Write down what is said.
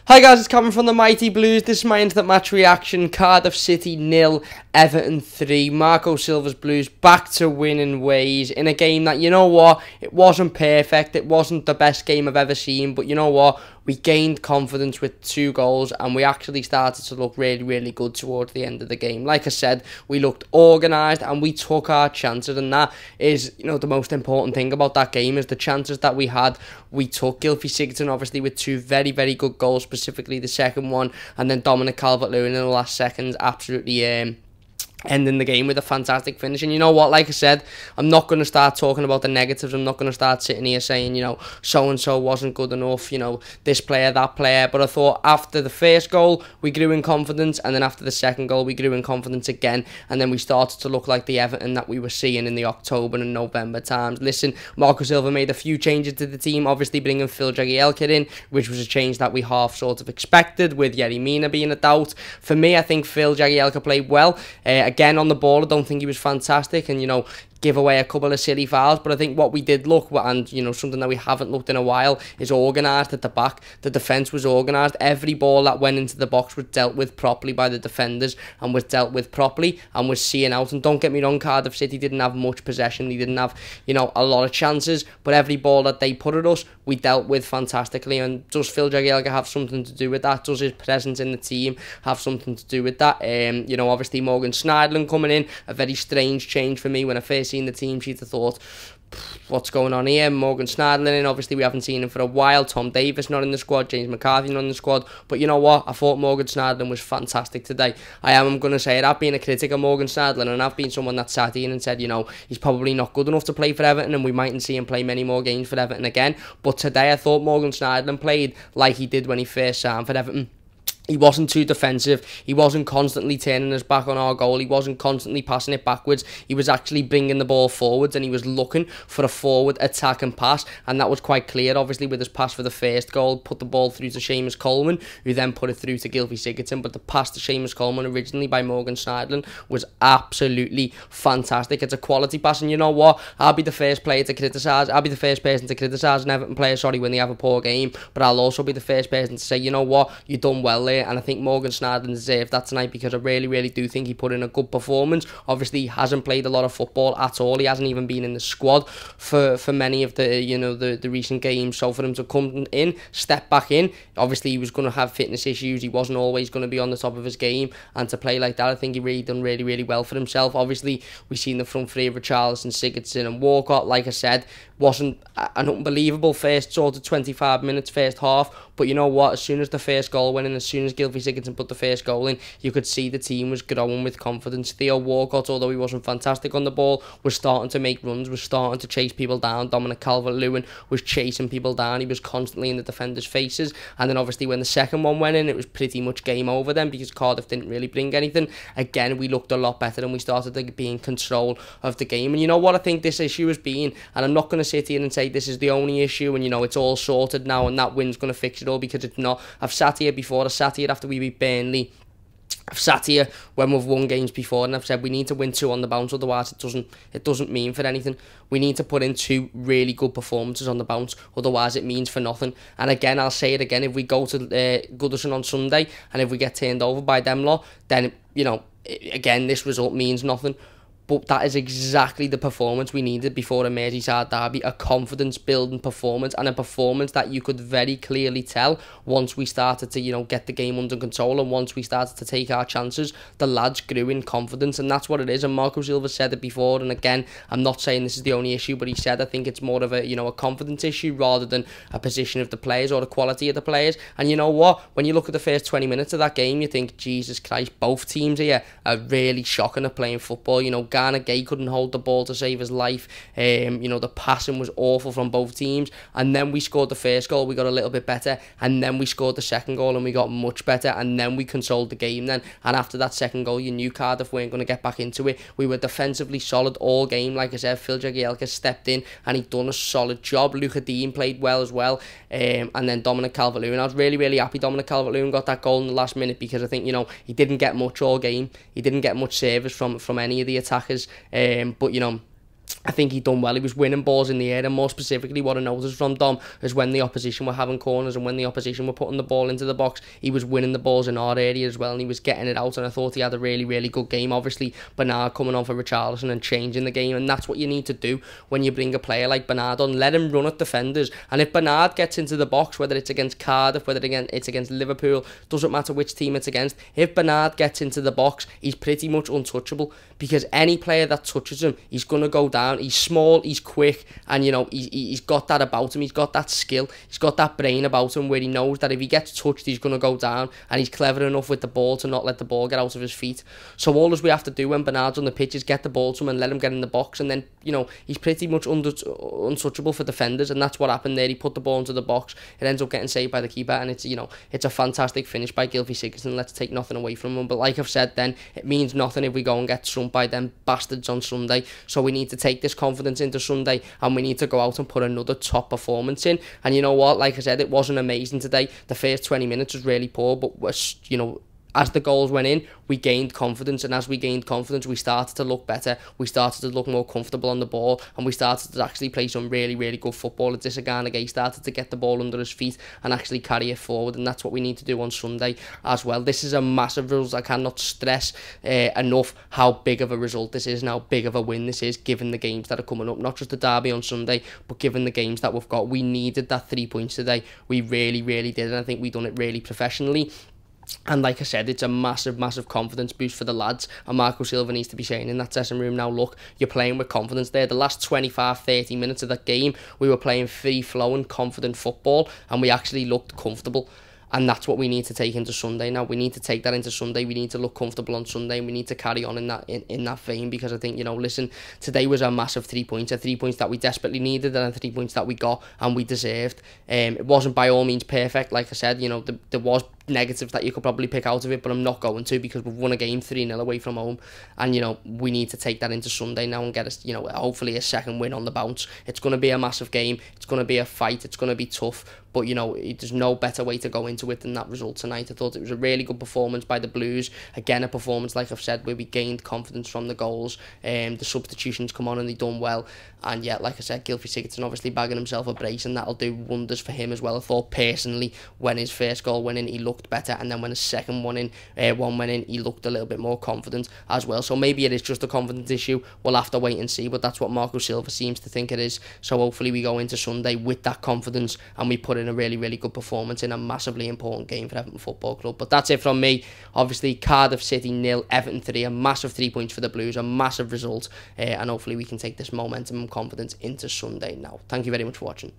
Hi guys, it's Cameron from the Mighty Blues. This is my instant match reaction. Cardiff City 0, Everton 3. Marco Silva's Blues back to winning ways in a game that, you know what, it wasn't perfect. It wasn't the best game I've ever seen, but you know what, we gained confidence with 2 goals and we actually started to look really, really good towards the end of the game. Like I said, we looked organised and we took our chances, and that is, you know, the most important thing about that game is the chances that we had. We took Gylfi Sigurdsson obviously with 2 very, very good goals, specifically the second one, and then Dominic Calvert-Lewin in the last seconds absolutely ending the game with a fantastic finish. And you know what, like I said, I'm not going to start talking about the negatives. I'm not going to start sitting here saying, you know, so-and-so wasn't good enough, you know, this player, that player. But I thought after the first goal, we grew in confidence, and then after the second goal, we grew in confidence again, and then we started to look like the Everton that we were seeing in the October and November times. Listen, Marco Silva made a few changes to the team, obviously bringing Phil Jagielka in, which was a change that we half sort of expected, with Yerry Mina being a doubt. For me, I think Phil Jagielka played well. Again, on the ball, I don't think he was fantastic, and, you know, give away a couple of silly fouls, but I think what we did look, and, you know, something that we haven't looked in a while, is organised at the back. The defence was organised. Every ball that went into the box was dealt with properly by the defenders, and was dealt with properly, and was seeing out. And don't get me wrong, Cardiff City didn't have much possession. They didn't have, you know, a lot of chances, but every ball that they put at us, we dealt with fantastically. And does Phil Jagielka have something to do with that? Does his presence in the team have something to do with that? You know, obviously Morgan Schneiderlin coming in, a very strange change for me. When I first seen the team sheet, I thought, what's going on here? Morgan Schneiderlin in, obviously we haven't seen him for a while. Tom Davis not in the squad, James McCarthy not in the squad, but you know what, I thought Morgan Schneiderlin was fantastic today. I'm going to say it, I've been a critic of Morgan Schneiderlin, and I've been someone that sat in and said, you know, he's probably not good enough to play for Everton, and we mightn't see him play many more games for Everton again. But today I thought Morgan Schneiderlin played like he did when he first signed for Everton. He wasn't too defensive. He wasn't constantly turning his back on our goal. He wasn't constantly passing it backwards. He was actually bringing the ball forwards, and he was looking for a forward attack and pass, and that was quite clear, obviously, with his pass for the first goal. Put the ball through to Seamus Coleman, who then put it through to Gylfi Sigurdsson, but the pass to Seamus Coleman originally by Morgan Schneiderlin was absolutely fantastic. It's a quality pass, and you know what? I'll be the first player to criticise. I'll be the first person to criticise an Everton player, when they have a poor game, but I'll also be the first person to say, you know what? You've done well there. And I think Morgan Schneiderlin deserved that tonight, because I really, really do think he put in a good performance. Obviously, he hasn't played a lot of football at all. He hasn't even been in the squad for many of the, you know, the recent games. So for him to come in, step back in, obviously he was going to have fitness issues. He wasn't always going to be on the top of his game, and to play like that, I think he really done really, really well for himself. Obviously, we've seen the front three of Richarlison, Sigurdsson and Walcott. Like I said, wasn't an unbelievable first sort of 25 minutes, first half, but you know what, as soon as the first goal went in, as soon as Gylfi Sigurdsson put the first goal in, you could see the team was growing with confidence. Theo Walcott, although he wasn't fantastic on the ball, was starting to make runs, was starting to chase people down. Dominic Calvert-Lewin was chasing people down. He was constantly in the defenders' faces. And then obviously when the second one went in, it was pretty much game over then, because Cardiff didn't really bring anything. Again, we looked a lot better, and we started to be in control of the game. And you know what I think this issue has been, and I'm not going to sit here and say this is the only issue and, you know, it's all sorted now and that win's going to fix it all, because it's not. I've sat here before. I sat here after we beat Burnley. I've sat here when we've won games before, and I've said we need to win 2 on the bounce, otherwise it doesn't mean for anything. We need to put in 2 really good performances on the bounce, otherwise it means for nothing. And again, I'll say it again, if we go to Goodison on Sunday and if we get turned over by them lot, then, you know, again, this result means nothing. But that is exactly the performance we needed before a Merseyside derby, a confidence-building performance, and a performance that you could very clearly tell once we started to, you know, get the game under control, and once we started to take our chances, the lads grew in confidence, and that's what it is. And Marco Silva said it before, and again, I'm not saying this is the only issue, but he said I think it's more of a, you know, a confidence issue rather than a position of the players or the quality of the players. And you know what? When you look at the first 20 minutes of that game, you think, Jesus Christ, both teams here are really shocking at playing football. You know, Garner Gay couldn't hold the ball to save his life. You know, the passing was awful from both teams. And then we scored the first goal, we got a little bit better. And then we scored the second goal and we got much better. And then we controlled the game then. And after that second goal, you knew Cardiff weren't going to get back into it. We were defensively solid all game. Like I said, Phil Jagielka stepped in and he'd done a solid job. Luca Dean played well as well. And then Dominic Calvert-Lewin. I was really, really happy Dominic Calvert-Lewin got that goal in the last minute, because I think, you know, he didn't get much all game. He didn't get much service from any of the attackers. But, you know, I think he done well. He was winning balls in the air, and more specifically what I noticed from Dom is when the opposition were having corners and when the opposition were putting the ball into the box, he was winning the balls in our area as well, and he was getting it out, and I thought he had a really, really good game. Obviously, Bernard coming on for Richarlison and changing the game, and that's what you need to do when you bring a player like Bernard on. Let him run at defenders, and if Bernard gets into the box, whether it's against Cardiff, whether it's against Liverpool, doesn't matter which team it's against, if Bernard gets into the box, he's pretty much untouchable, because any player that touches him, he's going to go down. He's small, he's quick, and you know, he's got that about him. He's got that skill, he's got that brain about him where he knows that if he gets touched, he's going to go down, and he's clever enough with the ball to not let the ball get out of his feet. So all we have to do when Bernard's on the pitch is get the ball to him and let him get in the box, and then, you know, he's pretty much untouchable for defenders, and that's what happened there. He put the ball into the box, it ends up getting saved by the keeper, and it's, you know, it's a fantastic finish by Gylfi Sigurdsson. Let's take nothing away from him, but like I've said then, it means nothing if we go and get trumped by them bastards on Sunday. So we need to take this confidence into Sunday, and we need to go out and put another top performance in. And you know what, like I said, it wasn't amazing today. The first 20 minutes was really poor, but you know, as the goals went in, we gained confidence, and as we gained confidence, we started to look better, we started to look more comfortable on the ball, and we started to actually play some really, really good football. Gay started to get the ball under his feet and actually carry it forward, and that's what we need to do on Sunday as well. This is a massive result. I cannot stress enough how big of a result this is and how big of a win this is, given the games that are coming up, not just the derby on Sunday, but given the games that we've got. We needed that 3 points today. We really, really did, and I think we've done it really professionally. And like I said, it's a massive, massive confidence boost for the lads. And Marco Silva needs to be saying in that dressing room now, look, you're playing with confidence there. The last 25, 30 minutes of that game, we were playing free-flowing, confident football, and we actually looked comfortable. And that's what we need to take into Sunday now. We need to take that into Sunday. We need to look comfortable on Sunday. We need to carry on in that vein, because I think, you know, listen, today was a massive 3 points, 3 points that we desperately needed, and 3 points that we got and we deserved. It wasn't by all means perfect. Like I said, you know, there was negatives that you could probably pick out of it, but I'm not going to, because we've won a game 3-0 away from home, and you know, we need to take that into Sunday now and get us, you know, hopefully a second win on the bounce. It's going to be a massive game, it's going to be a fight, it's going to be tough, but you know, there's no better way to go into it than that result tonight. I thought it was a really good performance by the Blues. Again, a performance, like I've said, where we gained confidence from the goals. The substitutions come on and they done well, and yeah, like I said, Gylfi Sigurdsson obviously bagging himself a brace, and that'll do wonders for him as well. I thought personally, when his first goal went in, he looked better, and then when his second one went in, he looked a little bit more confident as well. So maybe it is just a confidence issue. We'll have to wait and see, but that's what Marco Silva seems to think it is. So hopefully we go into Sunday with that confidence, and we put in a really, really good performance in a massively important game for Everton Football Club. But that's it from me. Obviously, Cardiff City 0, Everton 3, a massive 3 points for the Blues, a massive result, and hopefully we can take this momentum and confidence into Sunday now. Thank you very much for watching.